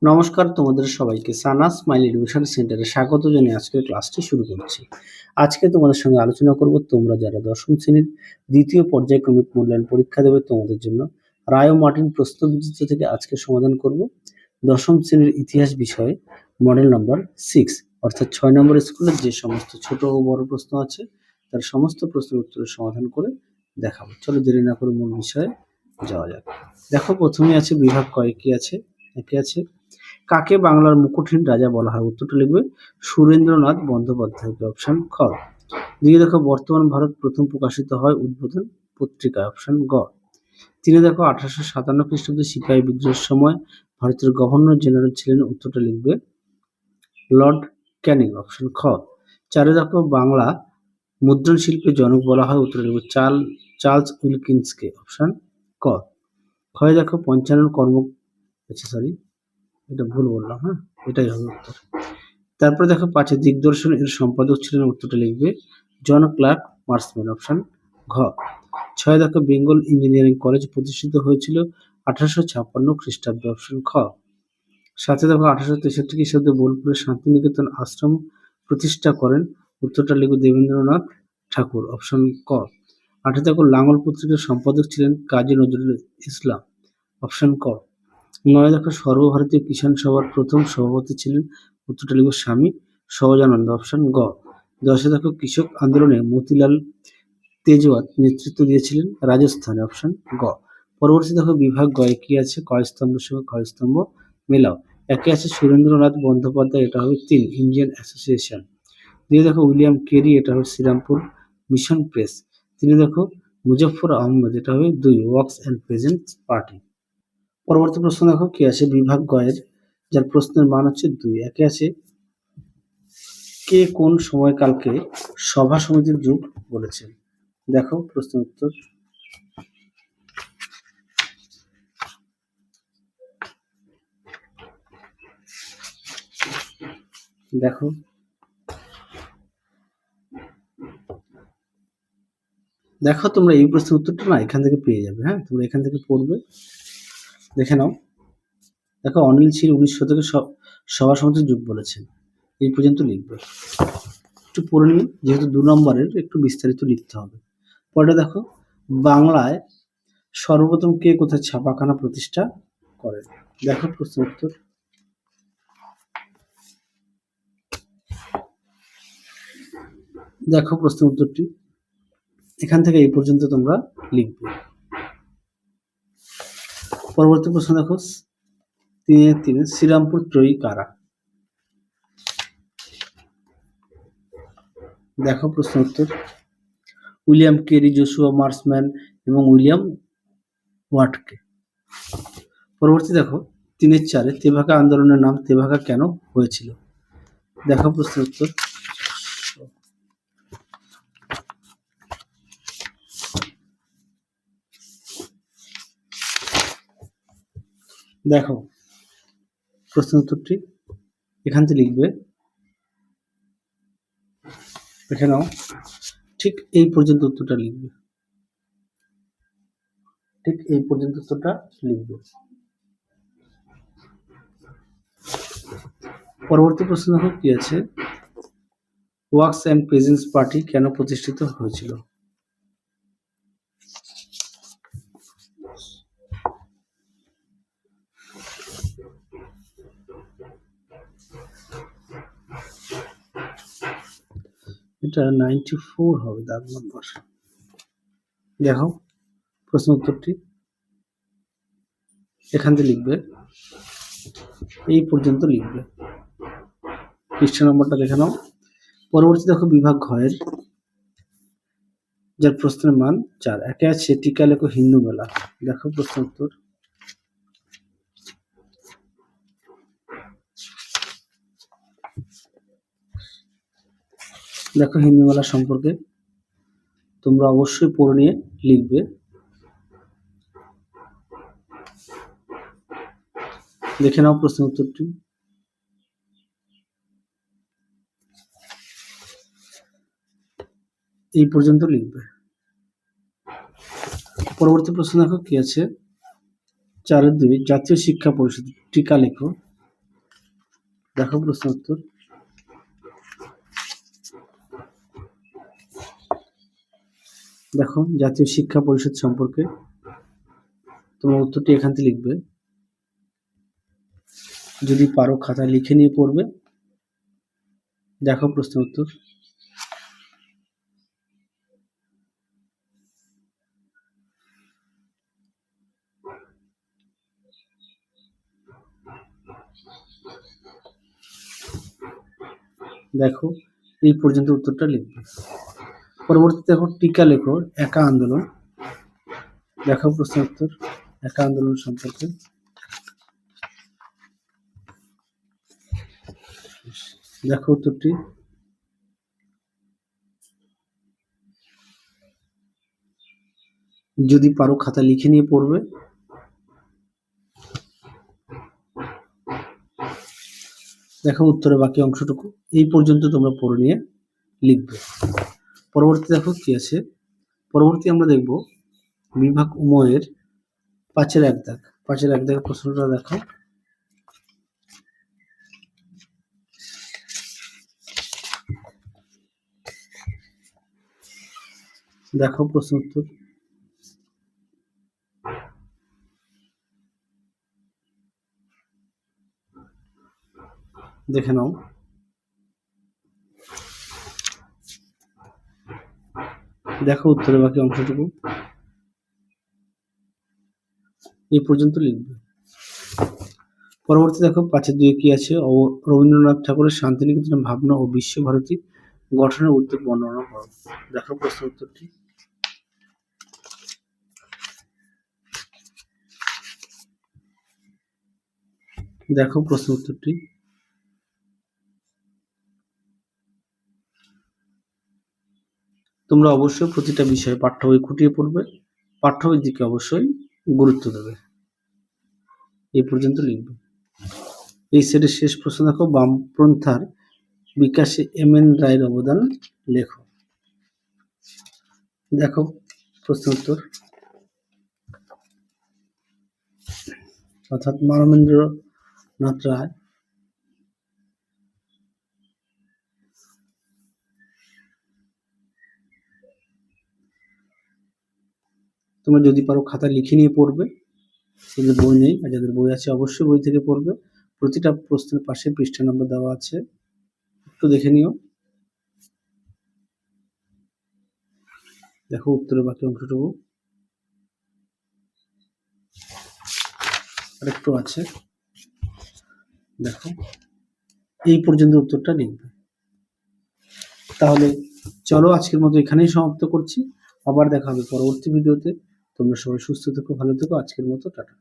নমস্কার তোমাদের সবাইকে সানা স্মাইল এডুকেশন সেন্টারে স্বাগত জানিয়ে আজকের ক্লাসটি শুরু করছি। আজকে তোমাদের সঙ্গে আলোচনা করব তোমরা যারা দশম শ্রেণীর দ্বিতীয় পর্যায়ক্রমিক মূল্যায়ন পরীক্ষা দেবে তোমাদের জন্য রায় ও মার্টিন প্রশ্নবিচিত্র থেকে আজকে সমাধান করব দশম শ্রেণীর ইতিহাস বিষয়ে মডেল নম্বর 6 অর্থাৎ 6 নম্বর স্কুলের যে সমস্ত ছোট ও বড় প্রশ্ন আছে তার সমস্ত প্রশ্নের উত্তরের সমাধান করে দেখাবো। চলো দেরি না করে মূল বিষয়ে যাওয়া যাক। দেখো প্রথমে আছে বিভাগ কয়েকটি আছে। একে আছে কাকে বাংলার মুকুটহীন রাজা বলা হয়? উত্তরটা লিখবে সুরেন্দ্রনাথ বন্দ্যোপাধ্যায়কে। অপশন খ। দুই দেখো বর্তমান ভারত প্রথম প্রকাশিত হয় উদ্বোধন পত্রিকায়। অপশন গ। তিনে দেখো 1857 খ্রিস্টাব্দে সিপাহী বিদ্রোহের সময় ভারতের গভর্নর জেনারেল ছিলেন। উত্তরটা লিখবে লর্ড ক্যানিং। অপশন খ। চারে দেখো বাংলা মুদ্রণ শিল্পের জনক বলা হয়। উত্তরটা লিখবে চার্লস উইলকিন্সকে। অপশন ক। ক্ষয় দেখো পঞ্চানন কর্ম এটা ভুল বললাম, হ্যাঁ, এটাই হবে উত্তর। তারপরে দেখো 5 দিগদর্শন এর সম্পাদক ছিলেন। উত্তরটা লিখবে জন ক্লার্ক মার্সম্যান। অপশন ঘ। 6 দেখো বেঙ্গল ইঞ্জিনিয়ারিং কলেজ প্রতিষ্ঠিত হয়েছিল 1856 খ্রিস্টাব্দে। অপশন খ। 7 দেখো 1863 খ্রিস্টাব্দে বোলপুরে শান্তিনিকেতন আশ্রম প্রতিষ্ঠা করেন। উত্তরটা লিখবে দেবেন্দ্রনাথ ঠাকুর। অপশন ক। 8 দেখো লাঙ্গল পত্রিকার সম্পাদক ছিলেন কাজী নজরুল ইসলাম। অপশন ক। 9 দেখো সর্বভারতীয় কিষাণ সভার প্রথম সভাপতি ছিলেন। উত্তরটা লিখব স্বামী সহজানন্দ। অপশন গ। 10 দেখো কৃষক আন্দোলনে মতিলাল তেজওয়াত নেতৃত্ব দিয়েছিলেন রাজস্থানে। অপশন গ। পরবর্তী দেখো বিভাগ গয়ে কি আছে? কয়স্তম্ভের সঙ্গে ক্ষয়স্তম্ভ মেলাও। একে আছে সুরেন্দ্রনাথ বন্দ্যোপাধ্যায়, এটা হবে 3 ইন্ডিয়ান অ্যাসোসিয়েশন। 2 দেখো উইলিয়াম কেরি, এটা হবে শ্রীরামপুর মিশন প্রেস। 3 দেখো মুজফ্ফর আহমদ, এটা হবে 2 ওয়ার্কস অ্যান্ড প্রেজেন্টস পার্টি। পরবর্তী প্রশ্ন দেখো কি আছে বিভাগ গয়ের, যার প্রশ্নের মান হচ্ছে 2। একে আছে কে কোন সময়কালকে সভা সমিতির যুগ বলেছেন? দেখো প্রশ্ন উত্তর। দেখো দেখো তোমরা এই প্রশ্নের উত্তরটা না এখান থেকে পেয়ে যাবে, হ্যাঁ, তোমরা এখান থেকে পড়বে, দেখে নাও। দেখো অনিল ছিল 19 শতকে সভা সমিতির যুগ বলেছেন, এই পর্যন্ত লিখবে। একটু পড়ে নিয়ে, যেহেতু 2 নম্বরের একটু বিস্তারিত লিখতে হবে। পরে দেখো বাংলায় সর্বপ্রথম কে কোথায় ছাপাখানা প্রতিষ্ঠা করেন? দেখো প্রশ্ন উত্তর। দেখো প্রশ্ন উত্তরটি এখান থেকে এই পর্যন্ত তোমরা লিখবে। পরবর্তী প্রশ্ন দেখো 3 শ্রীরামপুর ত্রয়ী কারা? দেখো প্রশ্ন উত্তর। উইলিয়াম কেরি, জোশুয়া মার্সম্যান এবং উইলিয়াম ওয়াটকে। পরবর্তী দেখো 3-4 তেভাগা আন্দোলনের নাম তেভাগা কেন হয়েছিল? দেখো প্রশ্ন উত্তর। দেখো প্রশ্ন উত্তরটি এখান থেকে লিখবে, দেখে নাও। ঠিক এই পর্যন্ত উত্তরটা লিখবে, ঠিক এই পর্যন্ত উত্তরটা লিখবে। পরবর্তী প্রশ্ন দেখো কি আছে ওয়ার্কস অ্যান্ড প্রেজেন্টস পার্টি কেন প্রতিষ্ঠিত হয়েছিল? এটা 94 হবে দাগ নম্বর। দেখো প্রশ্ন উত্তরটি এখান থেকে লিখবে, এই পর্যন্ত লিখবে, পৃষ্ঠা নম্বরটা দেখে নাও। পরবর্তী দেখো বিভাগ ঘয়ের, যার প্রশ্নের মান 4। একে আছে টিকা লেখো হিন্দু মেলা। দেখো প্রশ্ন উত্তর। দেখো হিন্দু মেলা সম্পর্কে তোমরা অবশ্যই পড়ে নিয়ে লিখবে। দেখে নাও প্রশ্ন উত্তরটি। এই পর্যন্ত লিখবে। পরবর্তী প্রশ্ন দেখো কি আছে 4-2 জাতীয় শিক্ষা পরিষদ টিকা লেখো। দেখো প্রশ্ন উত্তর। দেখো জাতীয় শিক্ষা পরিষদ সম্পর্কে তোমার উত্তরটি এখান থেকে লিখবে। যদি পারো খাতায় লিখে নিয়ে পড়বে। দেখো প্রশ্ন উত্তর। দেখো এই পর্যন্ত উত্তরটা লিখবে। পরবর্তীতে দেখো টিকা লেখো একা আন্দোলন। দেখো প্রশ্ন উত্তর একা আন্দোলন সম্পর্কে। দেখো উত্তরটি। যদি পারো খাতা লিখে নিয়ে পড়বে। দেখো উত্তরে বাকি অংশটুকু এই পর্যন্ত তোমরা পড়ে নিয়ে লিখবে। পরবর্তী দেখো কি আছে। পরবর্তী আমরা দেখব বিভাগ উময়ের 5-এর 1 দাগ। 5-এর 1 দাগের প্রশ্নটা দেখো। দেখো প্রশ্ন উত্তর। দেখে নাও। দেখো উত্তরে বাকি অংশটুকু এই পর্যন্ত লিখবে। পরবর্তী দেখো 5-এর 2 কি আছে। রবীন্দ্রনাথ ঠাকুরের শান্তিনিকেতন ভাবনা ও বিশ্বভারতী গঠনের উদ্যোগ বর্ণনা করো। দেখো প্রশ্ন উত্তরটি। দেখো প্রশ্ন উত্তরটি। তোমরা অবশ্যই প্রতিটা বিষয়ে পাঠ্য বই খুঁটিয়ে পড়বে, পাঠ্য বইয়ের দিকে অবশ্যই গুরুত্ব দেবে। এই পর্যন্ত লিখবে। এই সেটের শেষ প্রশ্ন দেখো বামপন্থার বিকাশে এম.এন. রায়ের অবদান লেখো। দেখো প্রশ্ন উত্তর। অর্থাৎ মানবেন্দ্রনাথ রায় তোমরা যদি পারো খাতা লিখে নিয়ে পড়বে। যাদের বই নেই আর যাদের বই আছে অবশ্যই বই থেকে পড়বে। প্রতিটা প্রশ্নের পাশে পৃষ্ঠা নম্বর দেওয়া আছে, একটু দেখে নিও। দেখো উত্তরের বাকি অংশটুকু আরেকটু আছে। দেখো এই পর্যন্ত উত্তরটা লিখবে। তাহলে চলো আজকের মতো এখানেই সমাপ্ত করছি। আবার দেখা হবে পরবর্তী ভিডিওতে। তোমরা সবাই সুস্থ থেকো, ভালো থেকো। আজকের মতো টাটা।